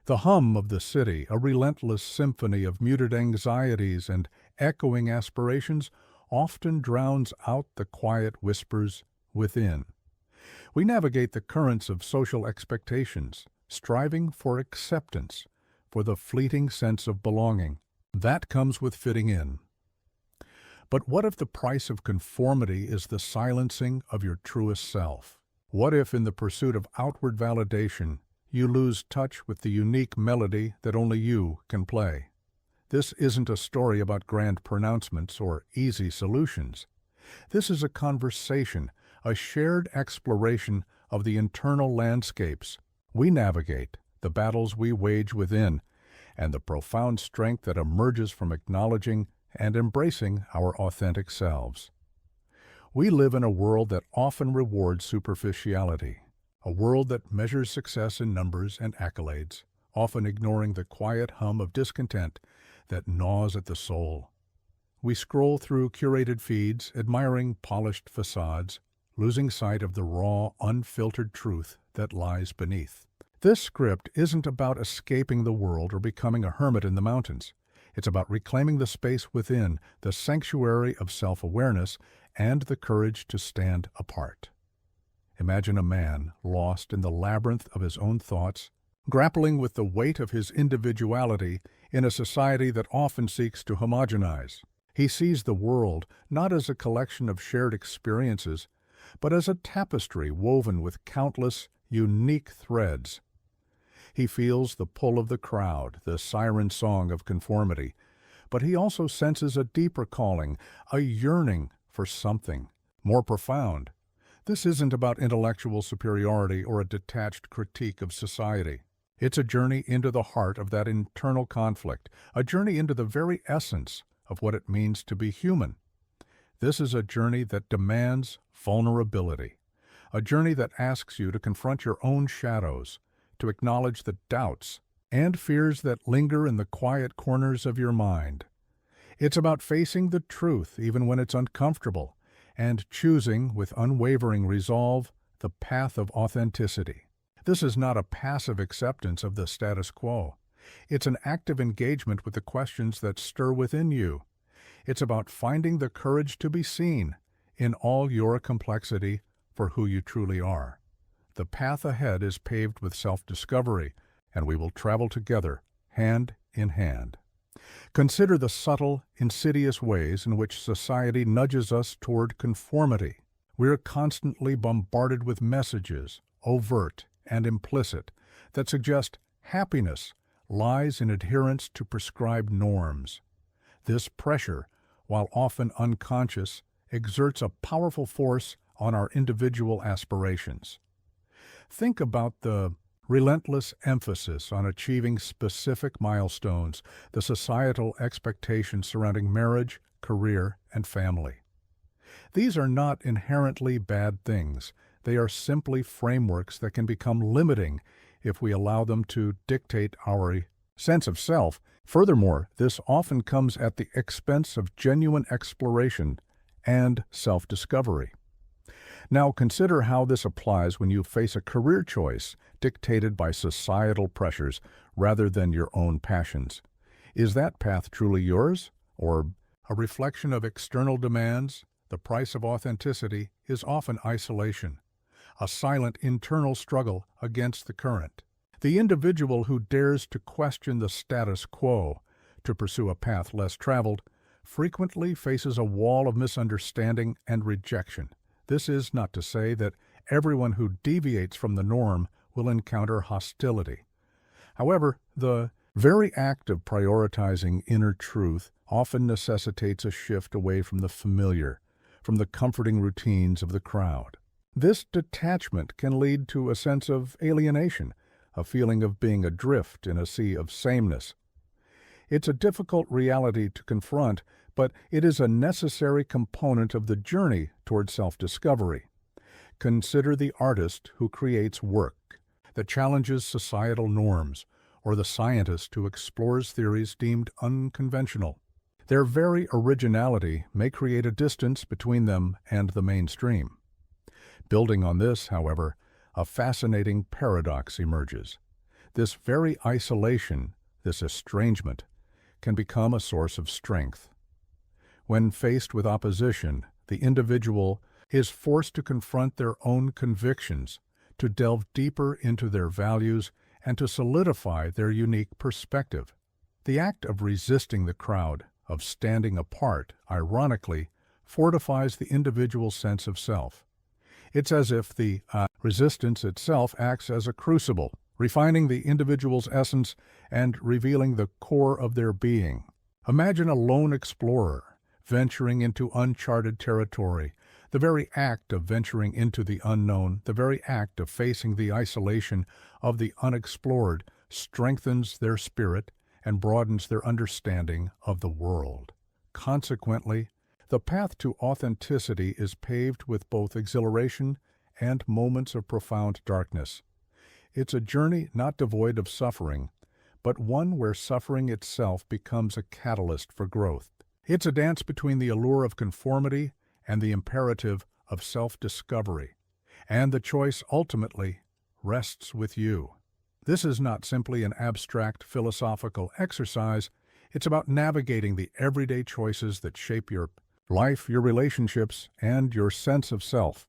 The hum of the city, a relentless symphony of muted anxieties and echoing aspirations, often drowns out the quiet whispers within. We navigate the currents of social expectations, striving for acceptance, for the fleeting sense of belonging. That comes with fitting in. But what if the price of conformity is the silencing of your truest self? What if, in the pursuit of outward validation, you lose touch with the unique melody that only you can play? This isn't a story about grand pronouncements or easy solutions. This is a conversation, a shared exploration of the internal landscapes we navigate, the battles we wage within, and the profound strength that emerges from acknowledging and embracing our authentic selves. We live in a world that often rewards superficiality, a world that measures success in numbers and accolades, often ignoring the quiet hum of discontent that gnaws at the soul. We scroll through curated feeds, admiring polished facades, losing sight of the raw, unfiltered truth that lies beneath. This script isn't about escaping the world or becoming a hermit in the mountains. It's about reclaiming the space within, the sanctuary of self-awareness, and the courage to stand apart. Imagine a man lost in the labyrinth of his own thoughts, grappling with the weight of his individuality in a society that often seeks to homogenize. He sees the world not as a collection of shared experiences, but as a tapestry woven with countless, unique threads. He feels the pull of the crowd, the siren song of conformity, but he also senses a deeper calling, a yearning for something more profound. This isn't about intellectual superiority or a detached critique of society. It's a journey into the heart of that internal conflict, a journey into the very essence of what it means to be human. This is a journey that demands vulnerability, a journey that asks you to confront your own shadows, to acknowledge the doubts and fears that linger in the quiet corners of your mind. It's about facing the truth even when it's uncomfortable, and choosing with unwavering resolve the path of authenticity. This is not a passive acceptance of the status quo. It's an active engagement with the questions that stir within you. It's about finding the courage to be seen in all your complexity for who you truly are. The path ahead is paved with self-discovery, and we will travel together, hand in hand. Consider the subtle, insidious ways in which society nudges us toward conformity. We are constantly bombarded with messages, overt and implicit, that suggest happiness lies in adherence to prescribed norms. This pressure, while often unconscious, exerts a powerful force on our individual aspirations. Think about the relentless emphasis on achieving specific milestones, the societal expectations surrounding marriage, career, and family. These are not inherently bad things. They are simply frameworks that can become limiting if we allow them to dictate our sense of self. Furthermore, this often comes at the expense of genuine exploration and self-discovery. Now consider how this applies when you face a career choice dictated by societal pressures rather than your own passions. Is that path truly yours, or a reflection of external demands? The price of authenticity is often isolation, a silent internal struggle against the current. The individual who dares to question the status quo, to pursue a path less traveled, frequently faces a wall of misunderstanding and rejection. This is not to say that everyone who deviates from the norm will encounter hostility. However, the very act of prioritizing inner truth often necessitates a shift away from the familiar, from the comforting routines of the crowd. This detachment can lead to a sense of alienation, a feeling of being adrift in a sea of sameness. It's a difficult reality to confront, but it is a necessary component of the journey toward self-discovery. Consider the artist who creates work that challenges societal norms, or the scientist who explores theories deemed unconventional. Their very originality may create a distance between them and the mainstream. Building on this, however, a fascinating paradox emerges. This very isolation, this estrangement, can become a source of strength. When faced with opposition, the individual is forced to confront their own convictions, to delve deeper into their values, and to solidify their unique perspective. The act of resisting the crowd, of standing apart, ironically, fortifies the individual's sense of self. It's as if the resistance itself acts as a crucible, refining the individual's essence and revealing the core of their being. Imagine a lone explorer venturing into uncharted territory. The very act of venturing into the unknown, the very act of facing the isolation of the unexplored, strengthens their spirit and broadens their understanding of the world. Consequently, the path to authenticity is paved with both exhilaration and moments of profound darkness. It's a journey not devoid of suffering, but one where suffering itself becomes a catalyst for growth. It's a dance between the allure of conformity and the imperative of self-discovery, and the choice ultimately rests with you. This is not simply an abstract philosophical exercise, it's about navigating the everyday choices that shape your life, your relationships, and your sense of self.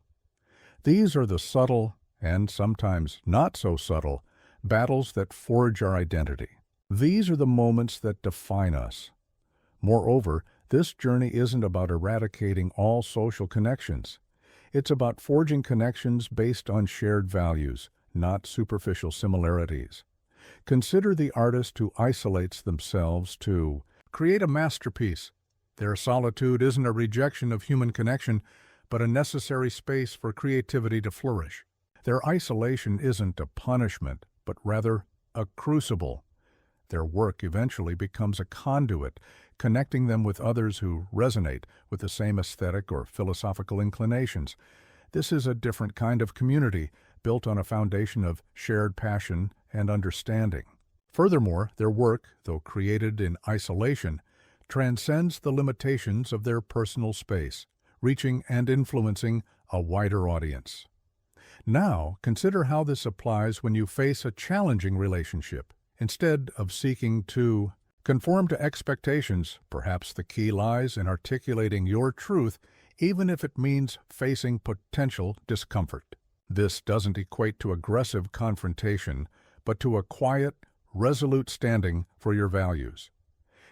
These are the subtle, and sometimes not so subtle, battles that forge our identity. These are the moments that define us. Moreover, this journey isn't about eradicating all social connections. It's about forging connections based on shared values, not superficial similarities. Consider the artist who isolates themselves to create a masterpiece. Their solitude isn't a rejection of human connection, but a necessary space for creativity to flourish. Their isolation isn't a punishment, but rather a crucible. Their work eventually becomes a conduit, connecting them with others who resonate with the same aesthetic or philosophical inclinations. This is a different kind of community, built on a foundation of shared passion and understanding. Furthermore, their work, though created in isolation, transcends the limitations of their personal space, reaching and influencing a wider audience. Now, consider how this applies when you face a challenging relationship. Instead of seeking to conform to expectations, perhaps the key lies in articulating your truth, even if it means facing potential discomfort. This doesn't equate to aggressive confrontation, but to a quiet, resolute standing for your values.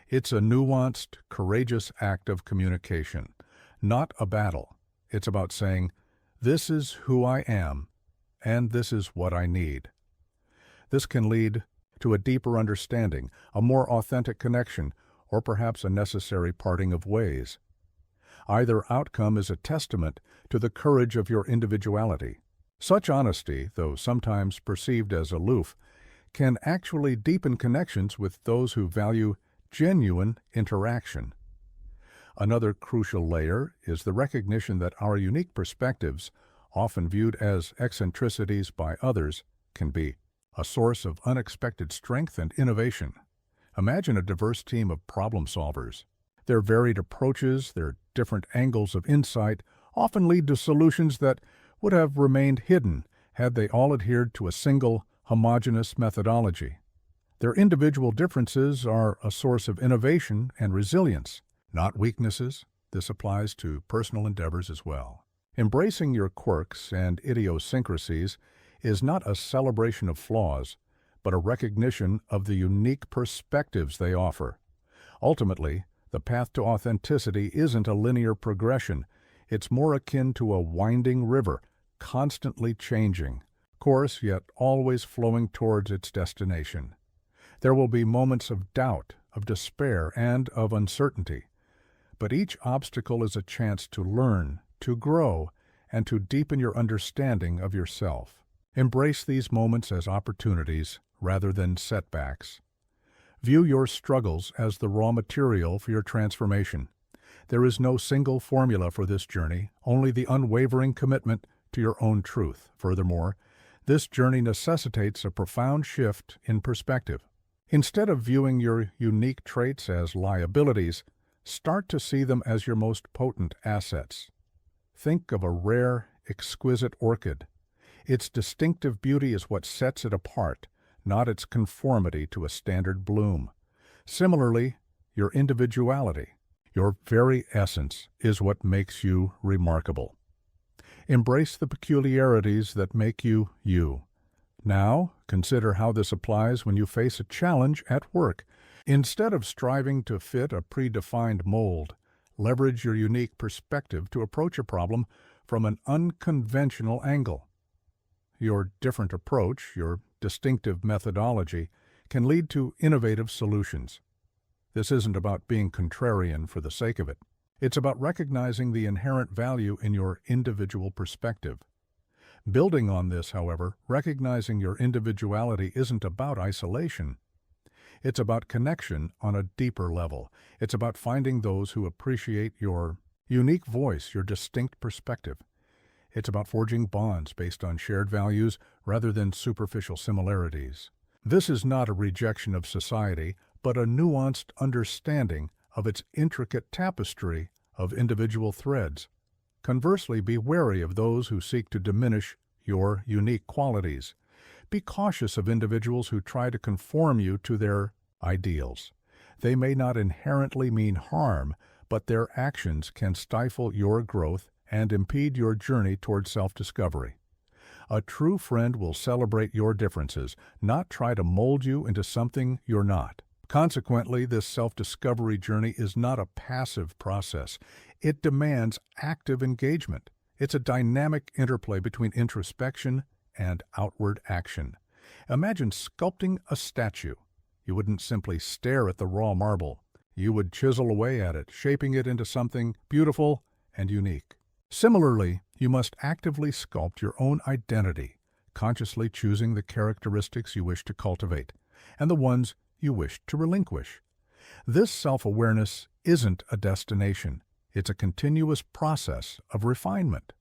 It's a nuanced, courageous act of communication, not a battle. It's about saying, "This is who I am, and this is what I need." This can lead to a deeper understanding, a more authentic connection, or perhaps a necessary parting of ways. Either outcome is a testament to the courage of your individuality. Such honesty, though sometimes perceived as aloof, can actually deepen connections with those who value genuine interaction. Another crucial layer is the recognition that our unique perspectives, often viewed as eccentricities by others, can be a source of unexpected strength and innovation. Imagine a diverse team of problem solvers. Their varied approaches, their different angles of insight, often lead to solutions that would have remained hidden had they all adhered to a single, homogeneous methodology. Their individual differences are a source of innovation and resilience, not weaknesses. This applies to personal endeavors as well. Embracing your quirks and idiosyncrasies is not a celebration of flaws, but a recognition of the unique perspectives they offer. Ultimately, the path to authenticity isn't a linear progression. It's more akin to a winding river, constantly changing course, yet always flowing towards its destination. There will be moments of doubt, of despair, and of uncertainty, but each obstacle is a chance to learn, to grow, and to deepen your understanding of yourself. Embrace these moments as opportunities rather than setbacks. View your struggles as the raw material for your transformation. There is no single formula for this journey, only the unwavering commitment to your own truth. Furthermore, this journey necessitates a profound shift in perspective. Instead of viewing your unique traits as liabilities, start to see them as your most potent assets. Think of a rare, exquisite orchid. Its distinctive beauty is what sets it apart, not its conformity to a standard bloom. Similarly, your individuality, your very essence, is what makes you remarkable. Embrace the peculiarities that make you you. Now, consider how this applies when you face a challenge at work. Instead of striving to fit a predefined mold, leverage your unique perspective to approach a problem from an unconventional angle. Your different approach, your distinctive methodology, can lead to innovative solutions. This isn't about being contrarian for the sake of it. It's about recognizing the inherent value in your individual perspective. Building on this, however, recognizing your individuality isn't about isolation. It's about connection on a deeper level. It's about finding those who appreciate your unique voice, your distinct perspective. It's about forging bonds based on shared values rather than superficial similarities. This is not a rejection of society, but a nuanced understanding of its intricate tapestry of individual threads. Conversely, be wary of those who seek to diminish your unique qualities. Be cautious of individuals who try to conform you to their ideals. They may not inherently mean harm, but their actions can stifle your growth and impede your journey toward self-discovery. A true friend will celebrate your differences, not try to mold you into something you're not. Consequently, this self-discovery journey is not a passive process. It demands active engagement. It's a dynamic interplay between introspection and outward action. Imagine sculpting a statue. You wouldn't simply stare at the raw marble. You would chisel away at it, shaping it into something beautiful and unique. Similarly, you must actively sculpt your own identity, consciously choosing the characteristics you wish to cultivate and the ones you wish to relinquish. This self-awareness isn't a destination. It's a continuous process of refinement.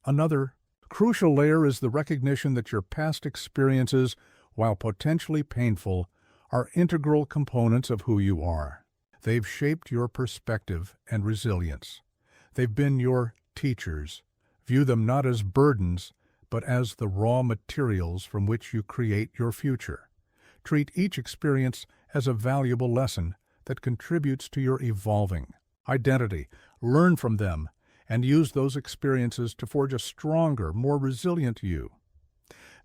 Another crucial layer is the recognition that your past experiences, while potentially painful, are integral components of who you are. They've shaped your perspective and resilience. They've been your teachers. View them not as burdens, but as the raw materials from which you create your future. Treat each experience as a valuable lesson that contributes to your evolving identity. Learn from them and use those experiences to forge a stronger, more resilient you.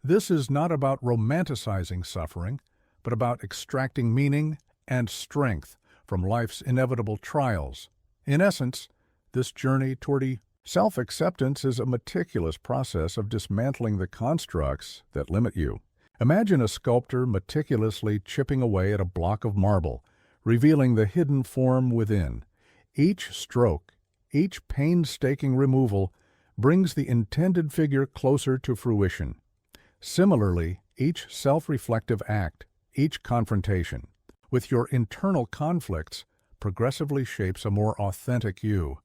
This is not about romanticizing suffering, but about extracting meaning and strength from life's inevitable trials. In essence, this journey toward self-acceptance is a meticulous process of dismantling the constructs that limit you. Imagine a sculptor meticulously chipping away at a block of marble, revealing the hidden form within. Each stroke, each painstaking removal, brings the intended figure closer to fruition. Similarly, each self-reflective act, each confrontation with your internal conflicts, progressively shapes a more authentic you.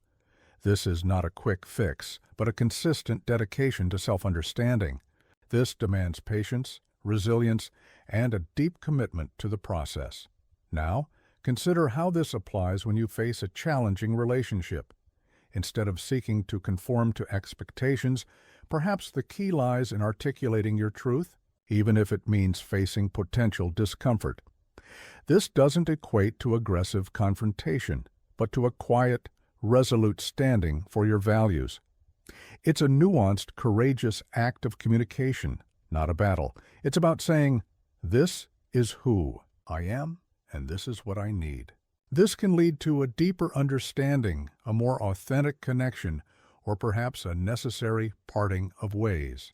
This is not a quick fix, but a consistent dedication to self-understanding. This demands patience, resilience, and a deep commitment to the process. Now, consider how this applies when you face a challenging relationship. Instead of seeking to conform to expectations, perhaps the key lies in articulating your truth, even if it means facing potential discomfort. This doesn't equate to aggressive confrontation, but to a quiet, resolute standing for your values. It's a nuanced, courageous act of communication, not a battle. It's about saying, "This is who I am, and this is what I need." This can lead to a deeper understanding, a more authentic connection, or perhaps a necessary parting of ways.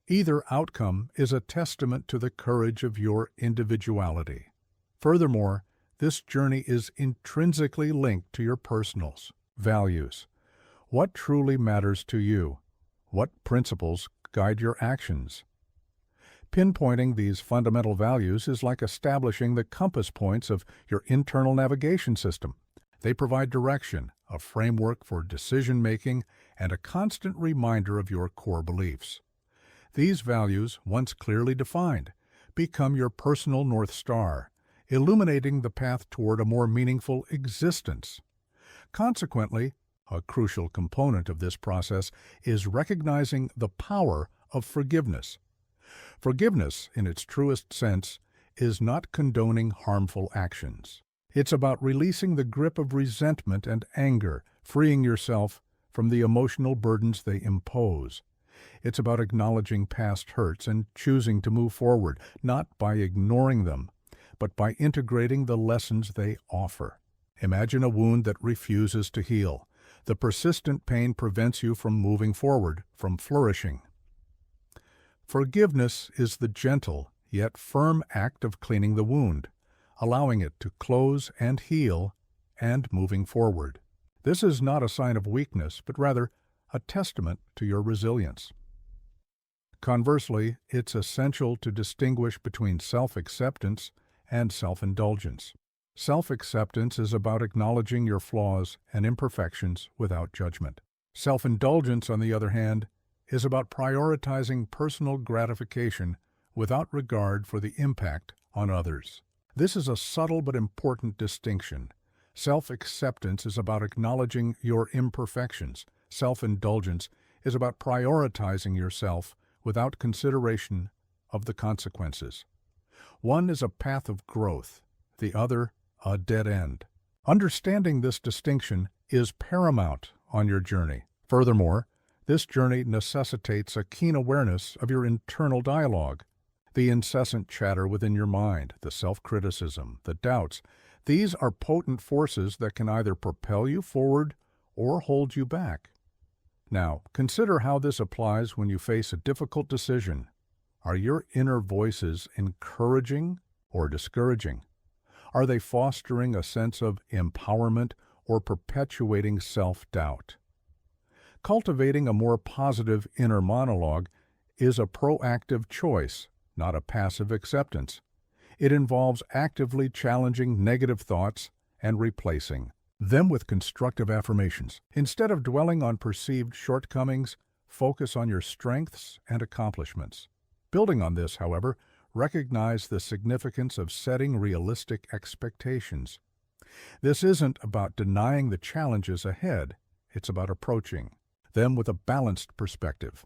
Either outcome is a testament to the courage of your individuality. Furthermore, this journey is intrinsically linked to your personal values. What truly matters to you? What principles guide your actions? Pinpointing these fundamental values is like establishing the compass points of your internal navigation system. They provide direction, a framework for decision-making, and a constant reminder of your core beliefs. These values, once clearly defined, become your personal North Star, illuminating the path toward a more meaningful existence. Consequently, a crucial component of this process is recognizing the power of forgiveness. Forgiveness, in its truest sense, is not condoning harmful actions. It's about releasing the grip of resentment and anger, freeing yourself from the emotional burdens they impose. It's about acknowledging past hurts and choosing to move forward, not by ignoring them, but by integrating the lessons they offer. Imagine a wound that refuses to heal. The persistent pain prevents you from moving forward, from flourishing. Forgiveness is the gentle, yet firm act of cleaning the wound, allowing it to close and heal, and moving forward. This is not a sign of weakness, but rather a testament to your resilience. Conversely, it's essential to distinguish between self-acceptance and self-indulgence. Self-acceptance is about acknowledging your flaws and imperfections without judgment. Self-indulgence, on the other hand, is about prioritizing personal gratification without regard for the impact on others. This is a subtle but important distinction. Self-acceptance is about acknowledging your imperfections. Self-indulgence is about prioritizing yourself without consideration of the consequences. One is a path of growth, the other a dead end. Understanding this distinction is paramount on your journey. Furthermore, this journey necessitates a keen awareness of your internal dialogue. The incessant chatter within your mind, the self-criticism, the doubts, these are potent forces that can either propel you forward or hold you back. Now, consider how this applies when you face a difficult decision. Are your inner voices encouraging or discouraging? Are they fostering a sense of empowerment or perpetuating self-doubt? Cultivating a more positive inner monologue is a proactive choice, not a passive acceptance. It involves actively challenging negative thoughts and replacing them with constructive affirmations. Instead of dwelling on perceived shortcomings, focus on your strengths and accomplishments. Building on this, however, recognize the significance of setting realistic expectations. This isn't about denying the challenges ahead, it's about approaching them with a balanced perspective.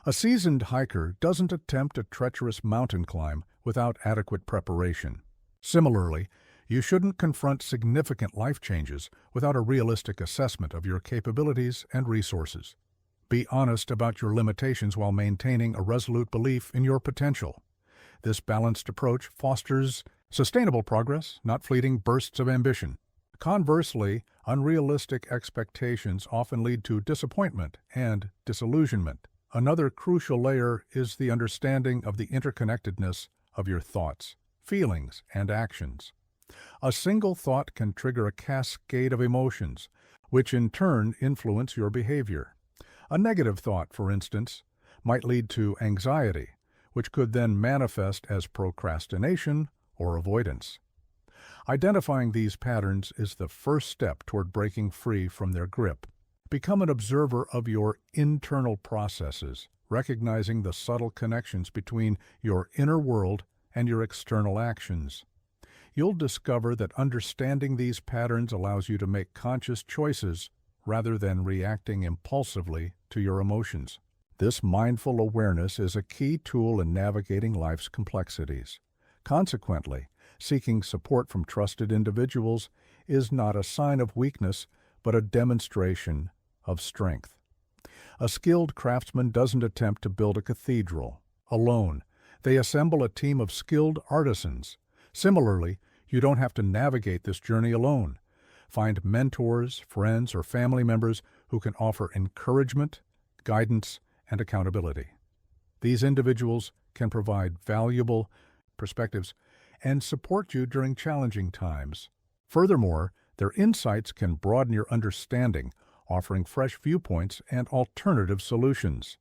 A seasoned hiker doesn't attempt a treacherous mountain climb without adequate preparation. Similarly, you shouldn't confront significant life changes without a realistic assessment of your capabilities and resources. Be honest about your limitations while maintaining a resolute belief in your potential. This balanced approach fosters sustainable progress, not fleeting bursts of ambition. Conversely, unrealistic expectations often lead to disappointment and disillusionment. Another crucial layer is the understanding of the interconnectedness of your thoughts, feelings, and actions. A single thought can trigger a cascade of emotions, which in turn influence your behavior. A negative thought, for instance, might lead to anxiety, which could then manifest as procrastination or avoidance. Identifying these patterns is the first step toward breaking free from their grip. Become an observer of your internal processes, recognizing the subtle connections between your inner world and your external actions. You'll discover that understanding these patterns allows you to make conscious choices rather than reacting impulsively to your emotions. This mindful awareness is a key tool in navigating life's complexities. Consequently, seeking support from trusted individuals is not a sign of weakness, but a demonstration of strength. A skilled craftsman doesn't attempt to build a cathedral alone. They assemble a team of skilled artisans. Similarly, you don't have to navigate this journey alone. Find mentors, friends, or family members who can offer encouragement, guidance, and accountability. These individuals can provide valuable perspectives and support you during challenging times. Furthermore, their insights can broaden your understanding, offering fresh viewpoints and alternative solutions.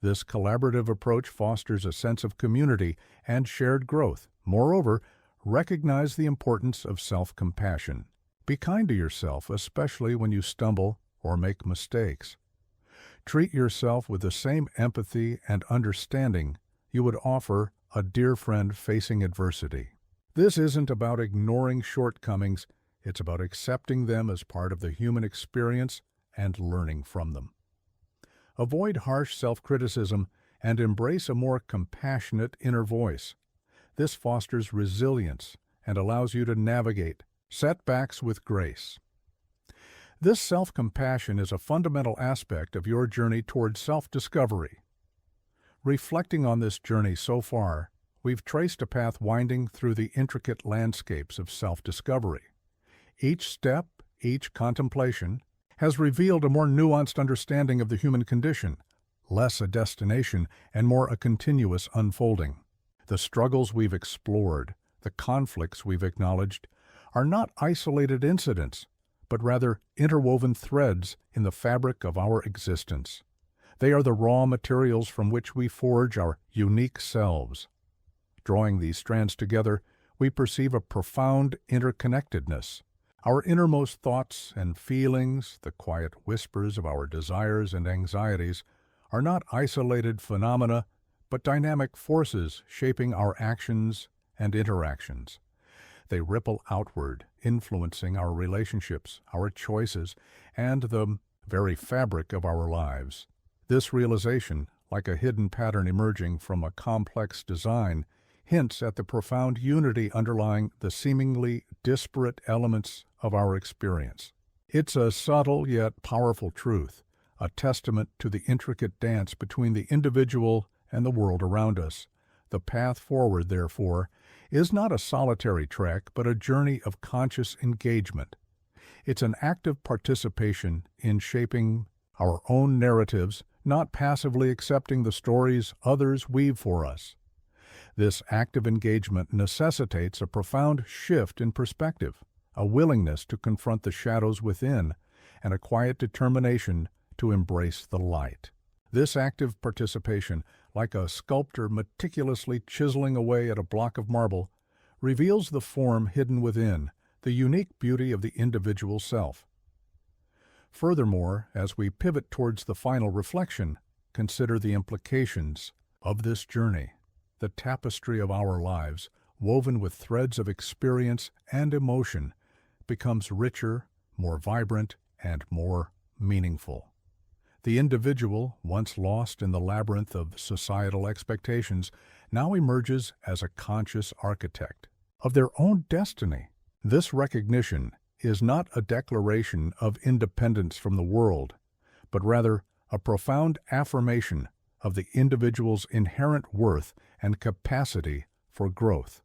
This collaborative approach fosters a sense of community and shared growth. Moreover, recognize the importance of self-compassion. Be kind to yourself, especially when you stumble or make mistakes. Treat yourself with the same empathy and understanding you would offer a dear friend facing adversity. This isn't about ignoring shortcomings, it's about accepting them as part of the human experience and learning from them. Avoid harsh self-criticism and embrace a more compassionate inner voice. This fosters resilience and allows you to navigate setbacks with grace. This self-compassion is a fundamental aspect of your journey towards self-discovery. Reflecting on this journey so far, we've traced a path winding through the intricate landscapes of self-discovery. Each step, each contemplation, has revealed a more nuanced understanding of the human condition, less a destination and more a continuous unfolding. The struggles we've explored, the conflicts we've acknowledged, are not isolated incidents, but rather interwoven threads in the fabric of our existence. They are the raw materials from which we forge our unique selves. Drawing these strands together, we perceive a profound interconnectedness. Our innermost thoughts and feelings, the quiet whispers of our desires and anxieties, are not isolated phenomena, but dynamic forces shaping our actions and interactions. They ripple outward, influencing our relationships, our choices, and the very fabric of our lives. This realization, like a hidden pattern emerging from a complex design, hints at the profound unity underlying the seemingly disparate elements of our experience. It's a subtle yet powerful truth, a testament to the intricate dance between the individual and the world around us. The path forward, therefore, is not a solitary trek, but a journey of conscious engagement. It's an active participation in shaping our own narratives, not passively accepting the stories others weave for us. This active engagement necessitates a profound shift in perspective, a willingness to confront the shadows within, and a quiet determination to embrace the light. This active participation, like a sculptor meticulously chiseling away at a block of marble, reveals the form hidden within, the unique beauty of the individual self. Furthermore, as we pivot towards the final reflection, consider the implications of this journey. The tapestry of our lives, woven with threads of experience and emotion, becomes richer, more vibrant, and more meaningful. The individual, once lost in the labyrinth of societal expectations, now emerges as a conscious architect of their own destiny. This recognition is not a declaration of independence from the world, but rather a profound affirmation of the individual's inherent worth and capacity for growth.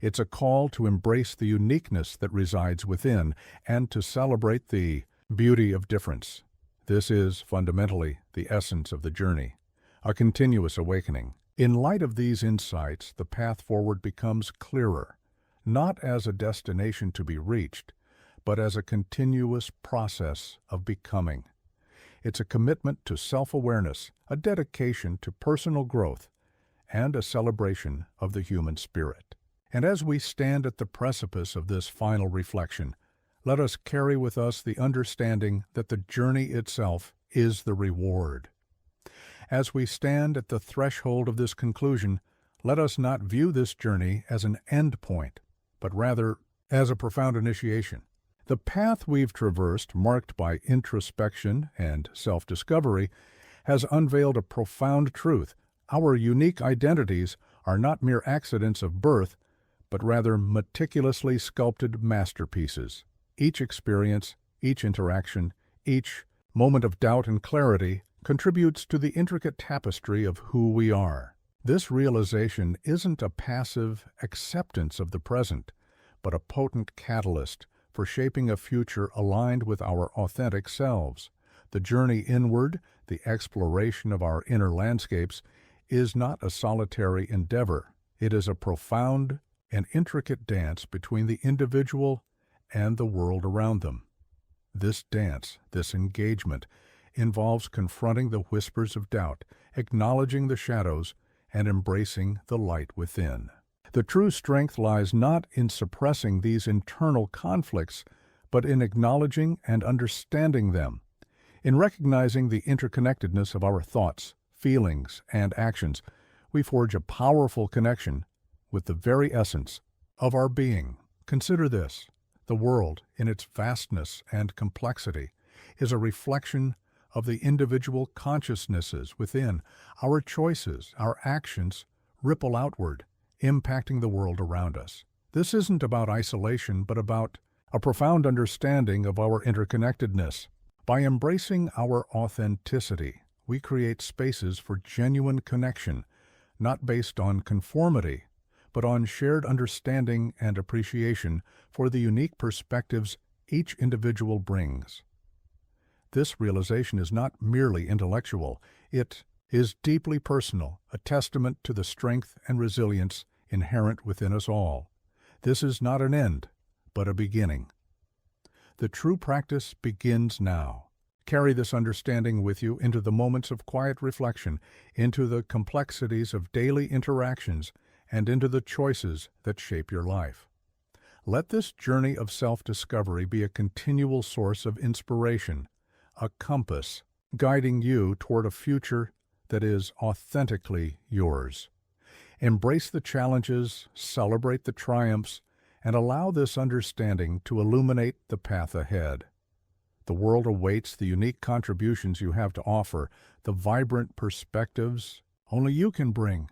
It's a call to embrace the uniqueness that resides within and to celebrate the beauty of difference. This is fundamentally the essence of the journey, a continuous awakening. In light of these insights, the path forward becomes clearer, not as a destination to be reached, but as a continuous process of becoming. It's a commitment to self-awareness, a dedication to personal growth, and a celebration of the human spirit. And as we stand at the precipice of this final reflection, let us carry with us the understanding that the journey itself is the reward. As we stand at the threshold of this conclusion, let us not view this journey as an end point, but rather as a profound initiation. The path we've traversed, marked by introspection and self-discovery, has unveiled a profound truth. Our unique identities are not mere accidents of birth, but rather meticulously sculpted masterpieces. Each experience, each interaction, each moment of doubt and clarity contributes to the intricate tapestry of who we are. This realization isn't a passive acceptance of the present, but a potent catalyst for shaping a future aligned with our authentic selves. The journey inward, the exploration of our inner landscapes, is not a solitary endeavor. It is a profound and intricate dance between the individual and the world around them. This dance, this engagement, involves confronting the whispers of doubt, acknowledging the shadows, and embracing the light within. The true strength lies not in suppressing these internal conflicts, but in acknowledging and understanding them, in recognizing the interconnectedness of our thoughts, feelings, and actions. We forge a powerful connection with the very essence of our being. Consider this: the world, in its vastness and complexity, is a reflection of the individual consciousnesses within. Our choices, our actions, ripple outward, impacting the world around us. This isn't about isolation, but about a profound understanding of our interconnectedness. By embracing our authenticity, we create spaces for genuine connection, not based on conformity, but on shared understanding and appreciation for the unique perspectives each individual brings. This realization is not merely intellectual, it is deeply personal, a testament to the strength and resilience inherent within us all. This is not an end, but a beginning. The true practice begins now. Carry this understanding with you into the moments of quiet reflection, into the complexities of daily interactions, and into the choices that shape your life. Let this journey of self-discovery be a continual source of inspiration, a compass guiding you toward a future that is authentically yours. Embrace the challenges, celebrate the triumphs, and allow this understanding to illuminate the path ahead. The world awaits the unique contributions you have to offer, the vibrant perspectives only you can bring.